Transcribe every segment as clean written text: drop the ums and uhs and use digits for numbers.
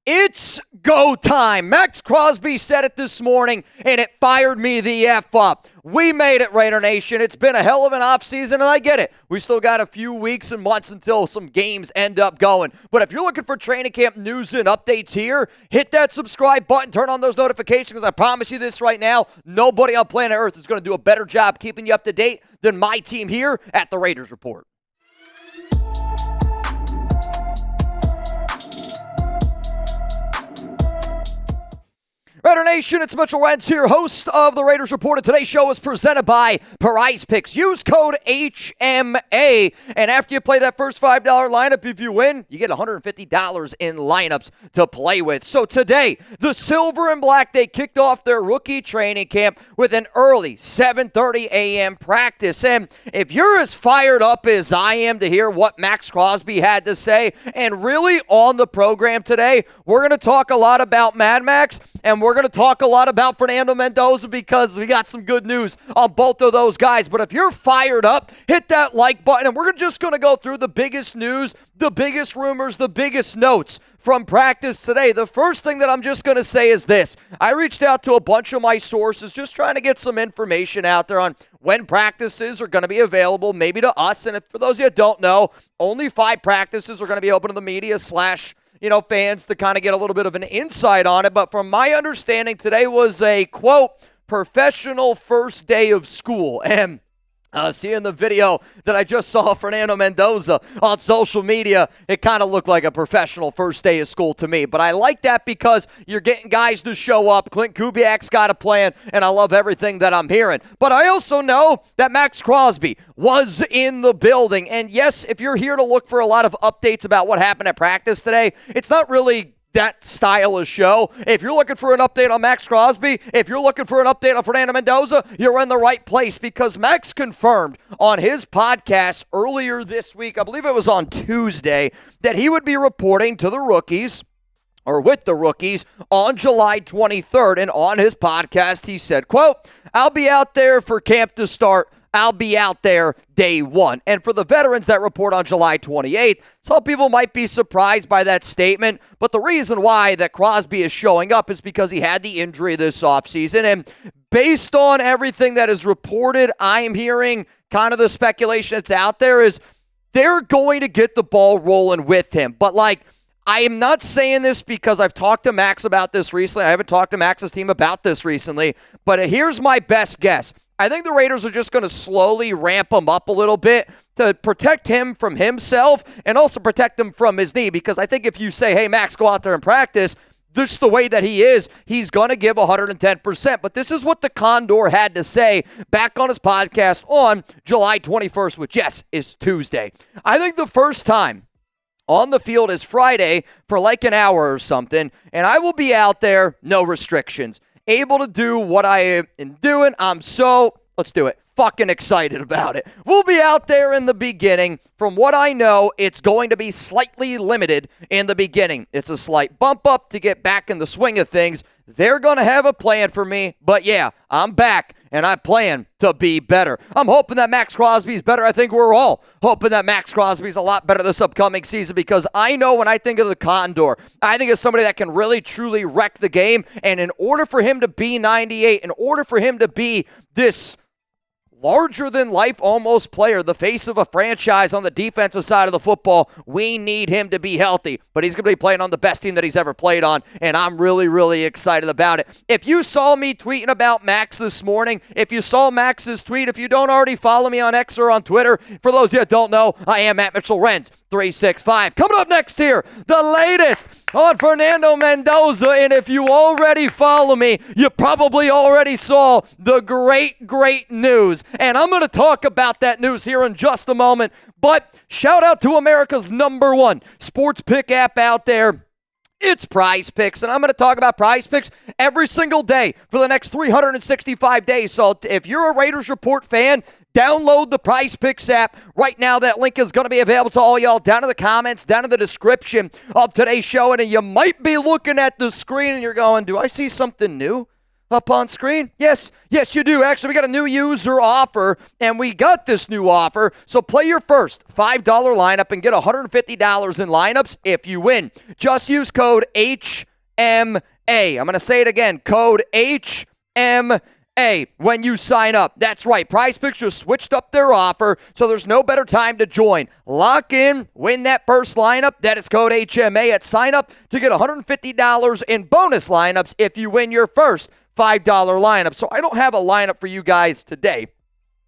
It's go time. Maxx Crosby said it this morning, and it fired me the F up. We made it, Raider Nation. It's been a hell of an offseason, and I get it. We still got a few weeks and months until some games end up going. But if you're looking for training camp news and updates here, hit that subscribe button, turn on those notifications, because I promise you this right now, nobody on planet Earth is going to do a better job keeping you up to date than my team here at the Raiders Report. Raider Nation, it's Mitchell Rentz here, host of the Raiders Report. And today's show is presented by Prize Picks. Use code HMA, and after you play that first $5 lineup, if you win, you get $150 in lineups to play with. So today, the Silver and Black, they kicked off their rookie training camp with an early 7:30 a.m. practice. And if you're as fired up as I am to hear what Maxx Crosby had to say, and really on the program today, we're going to talk a lot about Mad Max, and we're going to talk a lot about Fernando Mendoza because we got some good news on both of those guys. But if you're fired up, hit that like button, and we're just going to go through the biggest news, the biggest rumors, the biggest notes from practice today. The first thing that I'm just going to say is this. I reached out to a bunch of my sources just trying to get some information out there on when practices are going to be available, maybe to us. And if, for those of you that don't know, only 5 practices are going to be open to the media / fans to kind of get a little bit of an insight on it. But from my understanding, today was a, quote, professional first day of school. And seeing the video that I just saw of Fernando Mendoza on social media, it kind of looked like a professional first day of school to me. But I like that because you're getting guys to show up. Clint Kubiak's got a plan, and I love everything that I'm hearing. But I also know that Maxx Crosby was in the building. And yes, if you're here to look for a lot of updates about what happened at practice today, it's not really that style of show. If you're looking for an update on Maxx Crosby, if you're looking for an update on Fernando Mendoza, you're in the right place because Maxx confirmed on his podcast earlier this week, I believe it was on Tuesday, that he would be reporting to the rookies or with the rookies on July 23rd. And on his podcast, he said, quote, "I'll be out there for camp to start. I'll be out there day one." And for the veterans that report on July 28th, some people might be surprised by that statement, but the reason why that Crosby is showing up is because he had the injury this offseason. And based on everything that is reported, I'm hearing kind of the speculation that's out there is they're going to get the ball rolling with him. But I am not saying this because I've talked to Maxx about this recently. I haven't talked to Maxx's team about this recently, but here's my best guess. I think the Raiders are just going to slowly ramp him up a little bit to protect him from himself and also protect him from his knee, because I think if you say, hey, Maxx, go out there and practice, just the way that he is, he's going to give 110%. But this is what the Condor had to say back on his podcast on July 21st, which, yes, is Tuesday. I think the first time on the field is Friday for like an hour or something, and I will be out there, no restrictions, able to do what I am doing. Let's do it, fucking excited about it. We'll be out there in the beginning. From what I know, it's going to be slightly limited in the beginning. It's a slight bump up to get back in the swing of things. They're going to have a plan for me, but yeah, I'm back, and I plan to be better. I'm hoping that Maxx Crosby's better. I think we're all hoping that Maxx Crosby's a lot better this upcoming season, because I know when I think of the Condor, I think of somebody that can really, truly wreck the game, and in order for him to be 98, in order for him to be this larger-than-life almost player, the face of a franchise on the defensive side of the football, we need him to be healthy. But he's going to be playing on the best team that he's ever played on, and I'm really, really excited about it. If you saw me tweeting about Maxx this morning, if you saw Maxx's tweet, if you don't already follow me on X or on Twitter, for those of you that don't know, I am at Mitchell Rentz 365. Coming up next here, the latest on Fernando Mendoza. And if you already follow me, you probably already saw the great news. And I'm going to talk about that news here in just a moment. But shout out to America's #1 sports pick app out there. It's Prize Picks, and I'm going to talk about Prize Picks every single day for the next 365 days. So if you're a Raiders Report fan, download the Prize Picks app. Right now, that link is going to be available to all y'all down in the comments, down in the description of today's show. And you might be looking at the screen and you're going, do I see something new? up on screen? Yes, you do. Actually, we got a new user offer, and we got this new offer. So play your first $5 lineup and get $150 in lineups if you win. Just use code HMA. I'm going to say it again. Code HMA when you sign up. That's right. PrizePicks just switched up their offer, so there's no better time to join. Lock in, win that first lineup. That is code HMA at sign up to get $150 in bonus lineups if you win your first $5 lineup. So I don't have a lineup for you guys today.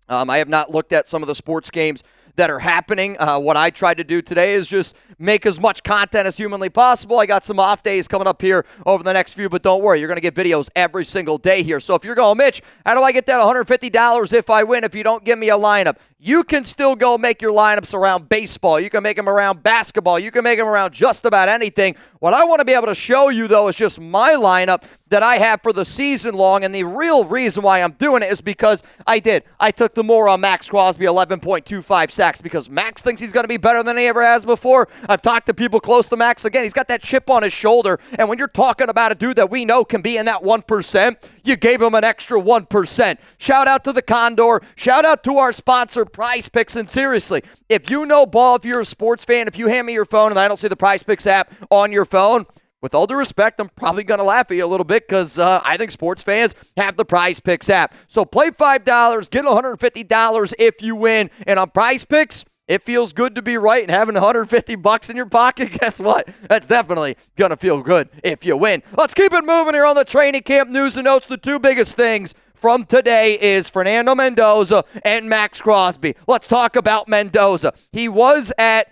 I have not looked at some of the sports games that are happening. What I tried to do today is just make as much content as humanly possible. I got some off days coming up here over the next few, but don't worry, you're going to get videos every single day here. So if you're going, Mitch, how do I get that $150 if I win if you don't give me a lineup? You can still go make your lineups around baseball. You can make them around basketball. You can make them around just about anything. What I want to be able to show you, though, is just my lineup that I have for the season long, and the real reason why I'm doing it is because I took the more on Maxx Crosby, 11.25 sacks, because Maxx thinks he's going to be better than he ever has before. I've talked to people close to Maxx. Again, he's got that chip on his shoulder, and when you're talking about a dude that we know can be in that 1%, you gave him an extra 1%. Shout out to the Condor. Shout out to our sponsor, PrizePicks. And seriously, if you know ball, if you're a sports fan, if you hand me your phone and I don't see the PrizePicks app on your phone, with all due respect, I'm probably going to laugh at you a little bit because I think sports fans have the PrizePicks app. So play $5, get $150 if you win. And on PrizePicks, it feels good to be right, and having $150 in your pocket, guess what? That's definitely going to feel good if you win. Let's keep it moving here on the training camp news and notes. The two biggest things from today is Fernando Mendoza and Maxx Crosby. Let's talk about Mendoza. He was at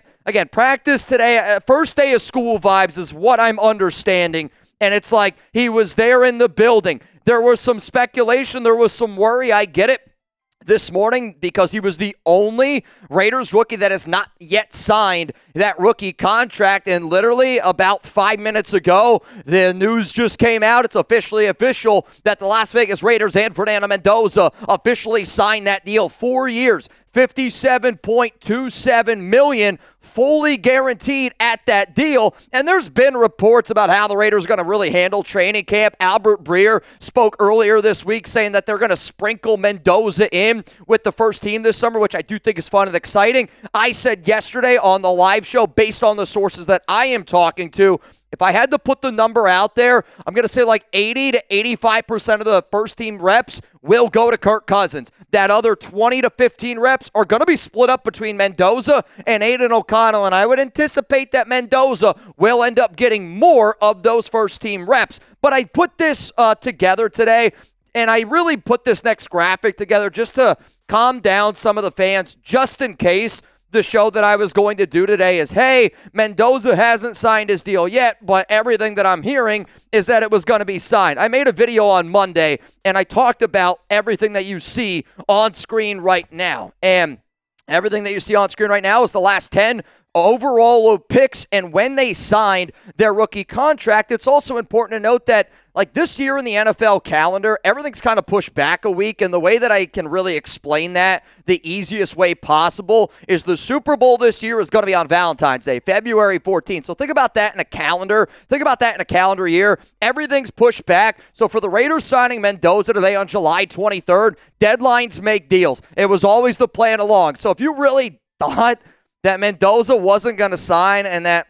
practice today. First day of school vibes is what I'm understanding. And it's like he was there in the building. There was some speculation. There was some worry. I get it. This morning, because he was the only Raiders rookie that has not yet signed that rookie contract. And literally about 5 minutes ago, the news just came out. It's officially official that the Las Vegas Raiders and Fernando Mendoza officially signed that deal. 4 years, $57.27 million, fully guaranteed at that deal. And there's been reports about how the Raiders are going to really handle training camp. Albert Breer spoke earlier this week saying that they're going to sprinkle Mendoza in with the first team this summer, which I do think is fun and exciting. I said yesterday on the live show, based on the sources that I am talking to, if I had to put the number out there, I'm going to say like 80 to 85% of the first team reps will go to Kirk Cousins. That other 20 to 15 reps are going to be split up between Mendoza and Aiden O'Connell, and I would anticipate that Mendoza will end up getting more of those first team reps. But I put this together today, and I really put this next graphic together just to calm down some of the fans, just in case the show that I was going to do today is, hey, Mendoza hasn't signed his deal yet, but everything that I'm hearing is that it was going to be signed. I made a video on Monday, and I talked about everything that you see on screen right now. And everything that you see on screen right now is the last 10 overall picks, and when they signed their rookie contract. It's also important to note that, like, this year in the NFL calendar, everything's kind of pushed back a week, and the way that I can really explain that, the easiest way possible, is the Super Bowl this year is going to be on Valentine's Day, February 14th. So think about that in a calendar. Think about that in a calendar year. Everything's pushed back. So for the Raiders signing Mendoza today on July 23rd, deadlines make deals. It was always the plan along. So if you really thought that Mendoza wasn't going to sign and that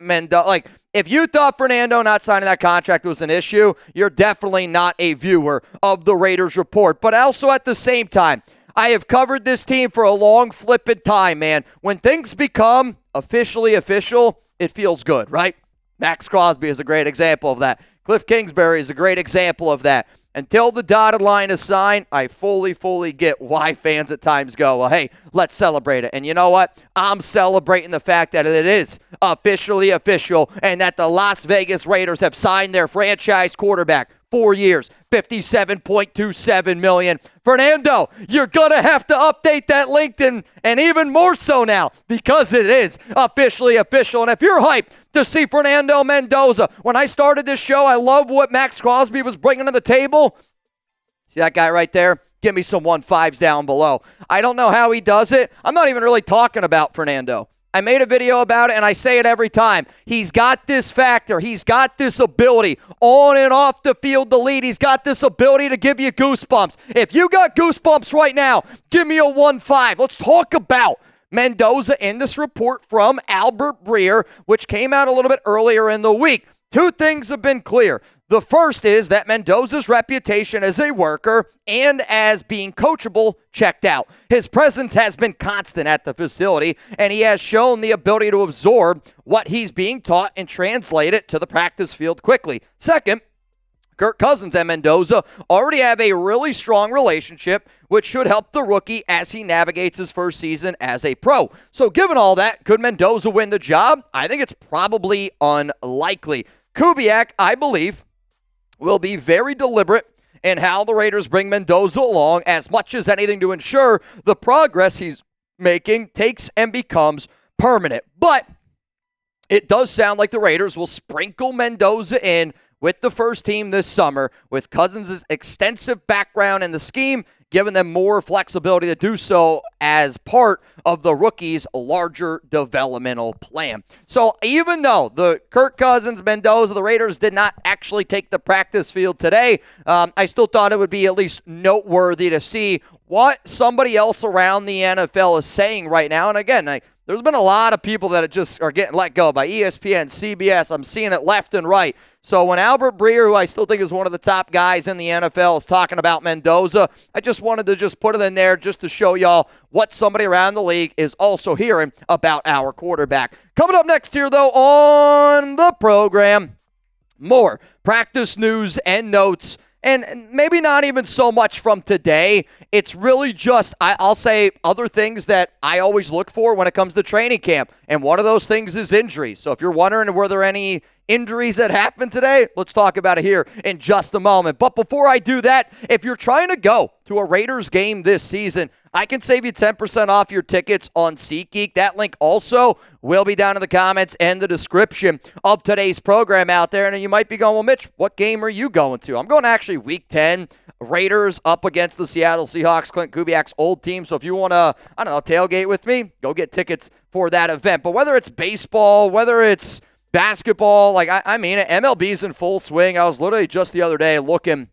if you thought Fernando not signing that contract was an issue, you're definitely not a viewer of the Raiders Report. But also at the same time, I have covered this team for a long flipping time, man. When things become officially official, it feels good, right? Maxx Crosby is a great example of that. Cliff Kingsbury is a great example of that. Until the dotted line is signed, I fully get why fans at times go, well, hey, let's celebrate it. And you know what? I'm celebrating the fact that it is officially official and that the Las Vegas Raiders have signed their franchise quarterback. 4 years, $57.27 million. Fernando, you're going to have to update that LinkedIn, and even more so now because it is officially official. And if you're hyped to see Fernando Mendoza, when I started this show, I love what Maxx Crosby was bringing to the table. See that guy right there? Give me some 1.5s down below. I don't know how he does it. I'm not even really talking about Fernando. I made a video about it, and I say it every time. He's got this factor. He's got this ability on and off the field to lead. He's got this ability to give you goosebumps. If you got goosebumps right now, give me a 1-5. Let's talk about Mendoza in this report from Albert Breer, which came out a little bit earlier in the week. Two things have been clear. The first is that Mendoza's reputation as a worker and as being coachable checked out. His presence has been constant at the facility, and he has shown the ability to absorb what he's being taught and translate it to the practice field quickly. Second, Kirk Cousins and Mendoza already have a really strong relationship, which should help the rookie as he navigates his first season as a pro. So given all that, could Mendoza win the job? I think it's probably unlikely. Kubiak, I believe, will be very deliberate in how the Raiders bring Mendoza along as much as anything to ensure the progress he's making takes and becomes permanent. But it does sound like the Raiders will sprinkle Mendoza in with the first team this summer, with Cousins' extensive background in the scheme, giving them more flexibility to do so as part of the rookie's larger developmental plan. So even though the Kirk Cousins, Mendoza, the Raiders did not actually take the practice field today, I still thought it would be at least noteworthy to see what somebody else around the NFL is saying right now. And again, there's been a lot of people that just are getting let go by ESPN, CBS. I'm seeing it left and right. So when Albert Breer, who I still think is one of the top guys in the NFL, is talking about Mendoza, I just wanted to just put it in there just to show y'all what somebody around the league is also hearing about our quarterback. Coming up next here, though, on the program, more practice news and notes. And maybe not even so much from today. It's really just, I'll say, other things that I always look for when it comes to training camp. And one of those things is injuries. So if you're wondering, were there any injuries that happened today? Let's talk about it here in just a moment. But before I do that, if you're trying to go to a Raiders game this season, I can save you 10% off your tickets on SeatGeek. That link also will be down in the comments and the description of today's program out there. And you might be going, well, Mitch, what game are you going to? I'm going to actually Week 10, Raiders up against the Seattle Seahawks, Clint Kubiak's old team. So if you want to, tailgate with me, go get tickets for that event. But whether it's baseball, whether it's basketball, MLB's in full swing. I was literally just the other day looking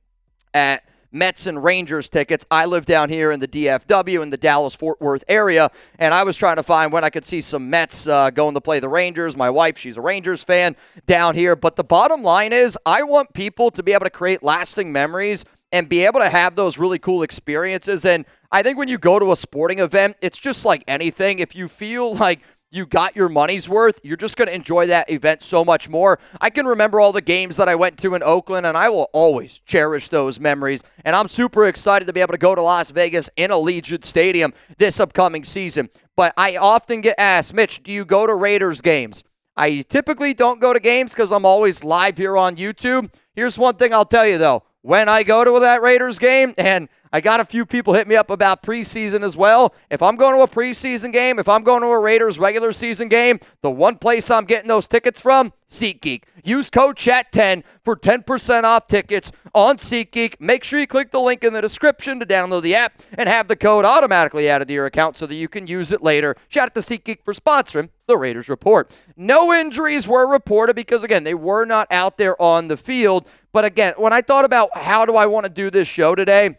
at Mets and Rangers tickets. I live down here in the DFW in the Dallas-Fort Worth area, and I was trying to find when I could see some Mets going to play the Rangers. My wife, she's a Rangers fan down here. But the bottom line is I want people to be able to create lasting memories and be able to have those really cool experiences. And I think when you go to a sporting event, it's just like anything. If you feel like you got your money's worth, you're just going to enjoy that event so much more. I can remember all the games that I went to in Oakland, and I will always cherish those memories. And I'm super excited to be able to go to Las Vegas in Allegiant Stadium this upcoming season. But I often get asked, Mitch, do you go to Raiders games? I typically don't go to games because I'm always live here on YouTube. Here's one thing I'll tell you, though. When I go to that Raiders game, and I got a few people hit me up about preseason as well. If I'm going to a preseason game, if I'm going to a Raiders regular season game, the one place I'm getting those tickets from, SeatGeek. Use code CHAT10 for 10% off tickets on SeatGeek. Make sure you click the link in the description to download the app and have the code automatically added to your account so that you can use it later. Shout out to SeatGeek for sponsoring the Raiders Report. No injuries were reported because, again, they were not out there on the field. But, again, when I thought about how do I want to do this show today,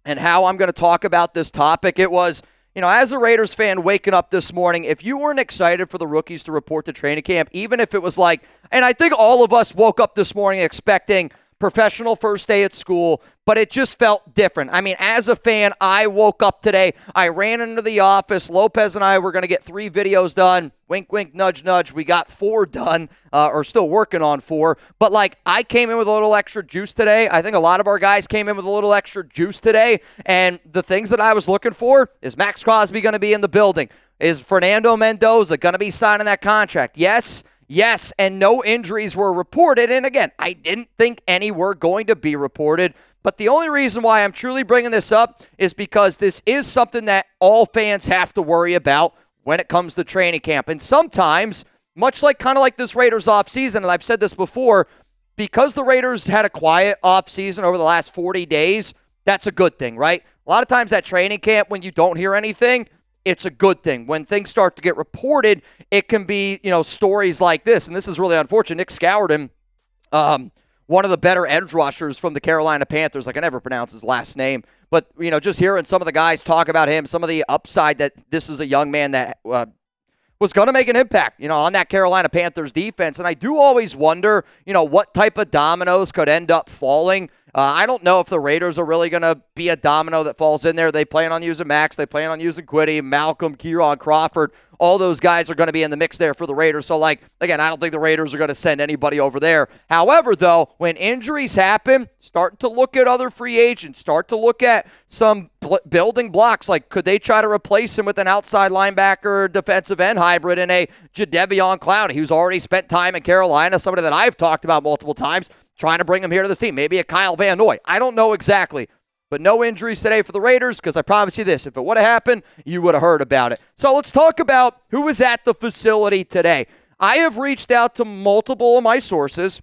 and how I'm going to talk about this topic, it was, as a Raiders fan waking up this morning, if you weren't excited for the rookies to report to training camp, even if it was like, and I think all of us woke up this morning expecting professional first day at school, but it just felt different. I mean, as a fan, I woke up today, I ran into the office, Lopez and I were going to get 3 videos done, wink, wink, nudge, nudge, we got 4 done, or still working on 4, but I came in with a little extra juice today. I think a lot of our guys came in with a little extra juice today, and the things that I was looking for is Maxx Crosby going to be in the building? Is Fernando Mendoza going to be signing that contract? Yes, and no injuries were reported. And again, I didn't think any were going to be reported. But the only reason why I'm truly bringing this up is because this is something that all fans have to worry about when it comes to training camp. And sometimes, much like this Raiders offseason, and I've said this before, because the Raiders had a quiet offseason over the last 40 days, that's a good thing, right? A lot of times at training camp, when you don't hear anything, it's a good thing. When things start to get reported, it can be, stories like this. And this is really unfortunate. Nick Scourton, one of the better edge rushers from the Carolina Panthers. I can never pronounce his last name. But, just hearing some of the guys talk about him, some of the upside that this is a young man that was going to make an impact, on that Carolina Panthers defense. And I do always wonder, what type of dominoes could end up falling. I don't know if the Raiders are really going to be a domino that falls in there. They plan on using Maxx. They plan on using Quiddy, Malcolm, Kieran, Crawford. All those guys are going to be in the mix there for the Raiders. So, again, I don't think the Raiders are going to send anybody over there. However, though, when injuries happen, start to look at other free agents. Start to look at some building blocks. Could they try to replace him with an outside linebacker, defensive end hybrid in a Jadeveon Clowney, who's already spent time in Carolina, somebody that I've talked about multiple times, trying to bring him here to the team. Maybe a Kyle Van Noy. I don't know exactly. But no injuries today for the Raiders, because I promise you this, if it would have happened, you would have heard about it. So let's talk about who was at the facility today. I have reached out to multiple of my sources,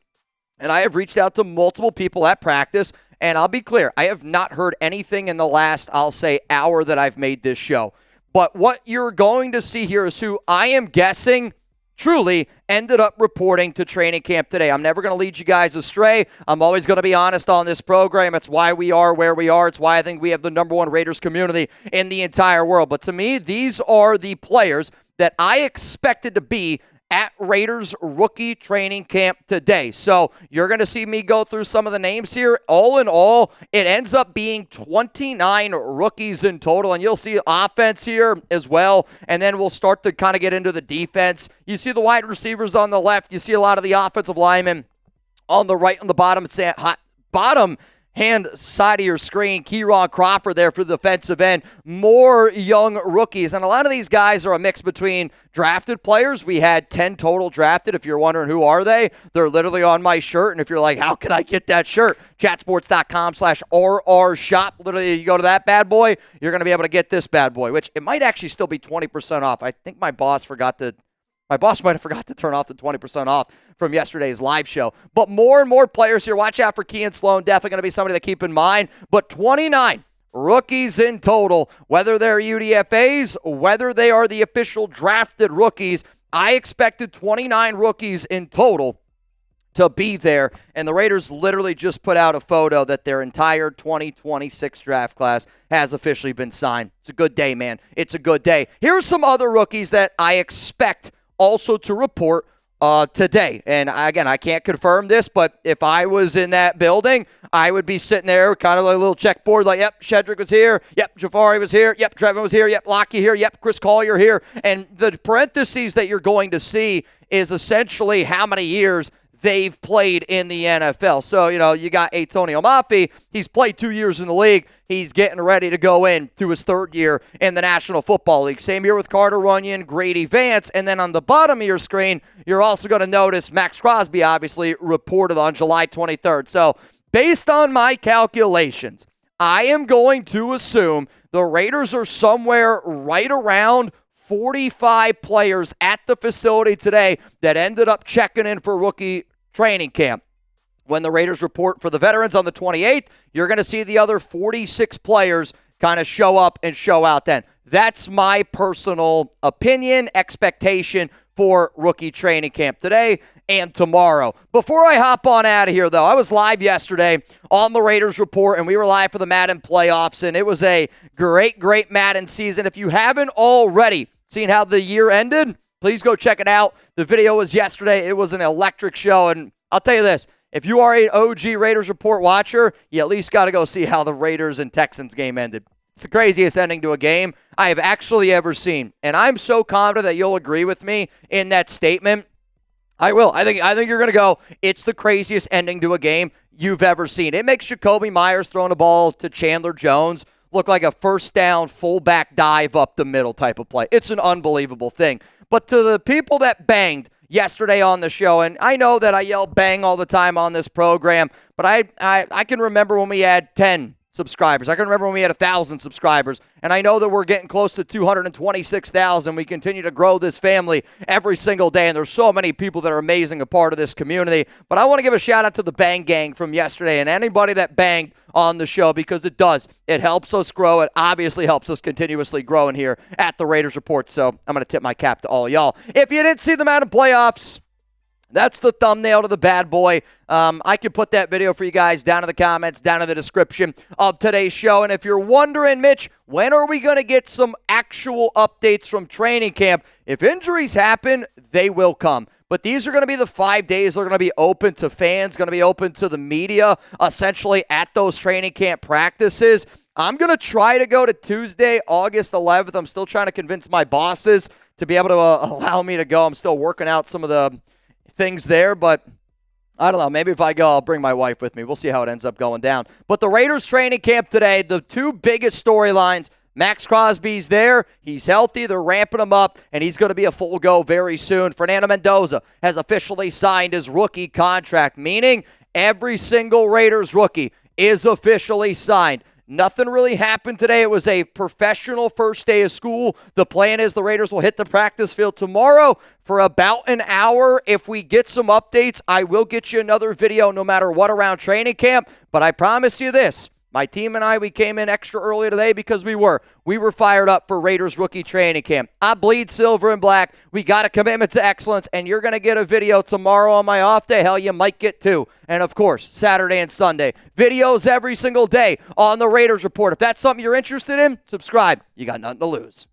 and I have reached out to multiple people at practice, and I'll be clear, I have not heard anything in the last, I'll say, hour that I've made this show. But what you're going to see here is who I am guessing truly ended up reporting to training camp today. I'm never going to lead you guys astray. I'm always going to be honest on this program. It's why we are where we are. It's why I think we have the number one Raiders community in the entire world. But to me, these are the players that I expected to be at Raiders rookie training camp today. So you're going to see me go through some of the names here. All in all, it ends up being 29 rookies in total, and you'll see offense here as well, and then we'll start to kind of get into the defense. You see the wide receivers on the left. You see a lot of the offensive linemen on the right, on the bottom hand side of your screen. Kieran Crawford there for the defensive end. More young rookies. And a lot of these guys are a mix between drafted players. We had 10 total drafted. If you're wondering who are they, they're literally on my shirt. And if you're like, how can I get that shirt? Chatsports.com/RR shop. Literally, you go to that bad boy, you're going to be able to get this bad boy, which it might actually still be 20% off. I think my boss might have forgot to turn off the 20% off from yesterday's live show. But more and more players here. Watch out for Kean Sloan. Definitely going to be somebody to keep in mind. But 29 rookies in total, whether they're UDFAs, whether they are the official drafted rookies. I expected 29 rookies in total to be there. And the Raiders literally just put out a photo that their entire 2026 draft class has officially been signed. It's a good day, man. It's a good day. Here are some other rookies that I expect also to report today. And again, I can't confirm this, but if I was in that building, I would be sitting there kind of like a little checkboard, like, yep, Shedrick was here, yep, Jafari was here, yep, Trevin was here, yep, Lockie here, yep, Chris Collier here. And the parentheses that you're going to see is essentially how many years they've played in the NFL. So, you got Antonio Mafi. He's played 2 years in the league. He's getting ready to go into his third year in the National Football League. Same year with Carter Runyon, Grady Vance. And then on the bottom of your screen, you're also going to notice Maxx Crosby obviously reported on July 23rd. So based on my calculations, I am going to assume the Raiders are somewhere right around 45 players at the facility today that ended up checking in for rookie training camp. When the Raiders report for the veterans on the 28th, you're going to see the other 46 players kind of show up and show out then. That's my personal opinion, expectation for rookie training camp today and tomorrow. Before I hop on out of here, though, I was live yesterday on the Raiders Report, and we were live for the Madden playoffs, and it was a great, great Madden season. If you haven't already seen how the year ended, please go check it out. The video was yesterday. It was an electric show, and I'll tell you this. If you are an OG Raiders Report watcher, you at least got to go see how the Raiders and Texans game ended. It's the craziest ending to a game I have actually ever seen, and I'm so confident that you'll agree with me in that statement. I will. I think you're going to go, it's the craziest ending to a game you've ever seen. It makes Jacoby Myers throwing a ball to Chandler Jones look like a first down fullback dive up the middle type of play. It's an unbelievable thing. But to the people that banged yesterday on the show, and I know that I yell bang all the time on this program, but I can remember when we had 10, subscribers. I can remember when we had 1,000 subscribers, and I know that we're getting close to 226,000. We continue to grow this family every single day, and there's so many people that are amazing a part of this community. But I want to give a shout out to the Bang Gang from yesterday and anybody that banged on the show, because it does. It helps us grow. It obviously helps us continuously growing here at the Raiders Report. So I'm going to tip my cap to all y'all. If you didn't see the Madden playoffs, that's the thumbnail to the bad boy. I can put that video for you guys down in the comments, down in the description of today's show. And if you're wondering, Mitch, when are we going to get some actual updates from training camp? If injuries happen, they will come. But these are going to be the 5 days they're going to be open to fans, going to be open to the media, essentially at those training camp practices. I'm going to try to go to Tuesday, August 11th. I'm still trying to convince my bosses to be able to allow me to go. I'm still working out some of the things there, but I don't know. Maybe if I go, I'll bring my wife with me. We'll see how it ends up going down. But the Raiders training camp today, the two biggest storylines, Maxx Crosby's there. He's healthy. They're ramping him up, and he's going to be a full go very soon. Fernando Mendoza has officially signed his rookie contract, meaning every single Raiders rookie is officially signed. Nothing really happened today. It was a professional first day of school. The plan is the Raiders will hit the practice field tomorrow for about an hour. If we get some updates, I will get you another video no matter what around training camp. But I promise you this. My team and I, we came in extra early today because we were fired up for Raiders rookie training camp. I bleed silver and black. We got a commitment to excellence, and you're going to get a video tomorrow on my off day. Hell, you might get two. And, of course, Saturday and Sunday. Videos every single day on the Raiders Report. If that's something you're interested in, subscribe. You got nothing to lose.